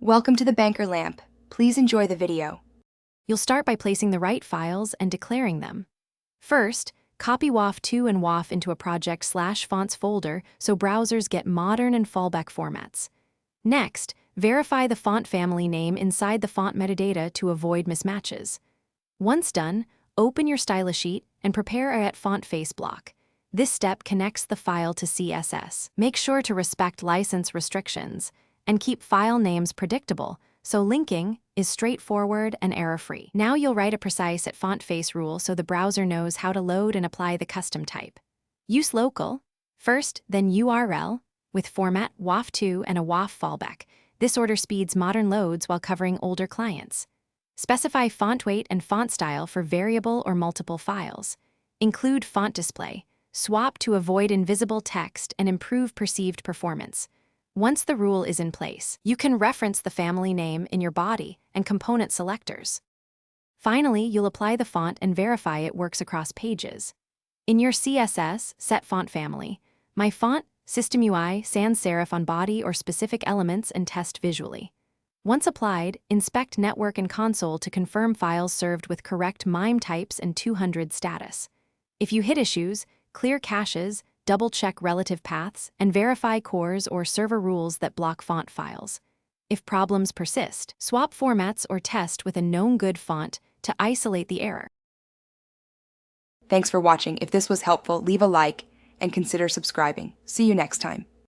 Welcome to the Banker Lamp. Please enjoy the video. You'll start by placing the right files and declaring them. First, copy WAF2 and WAF into a project/fonts folder so browsers get modern and fallback formats. Next, verify the font family name inside the font metadata to avoid mismatches. Once done, open your stylus sheet and prepare a font face block. This step connects the file to CSS. Make sure to respect license restrictions and keep file names predictable, so linking is straightforward and error-free. Now you'll write a precise font face rule so the browser knows how to load and apply the custom type. Use local, first, then URL, with format WAF2 and a WAF fallback. This order speeds modern loads while covering older clients. Specify font weight and font style for variable or multiple files. Include font display. Swap to avoid invisible text and improve perceived performance. Once the rule is in place, you can reference the family name in your body and component selectors. Finally, you'll apply the font and verify it works across pages. In your CSS, set font family. My font, System UI, sans serif on body or specific elements and test visually. Once applied, inspect network and console to confirm files served with correct MIME types and 200 status. If you hit issues, clear caches, double-check relative paths, and verify cores or server rules that block font files. If problems persist, swap formats or test with a known good font to isolate the error. Thanks for watching. If this was helpful, leave a like and consider subscribing. See you next time.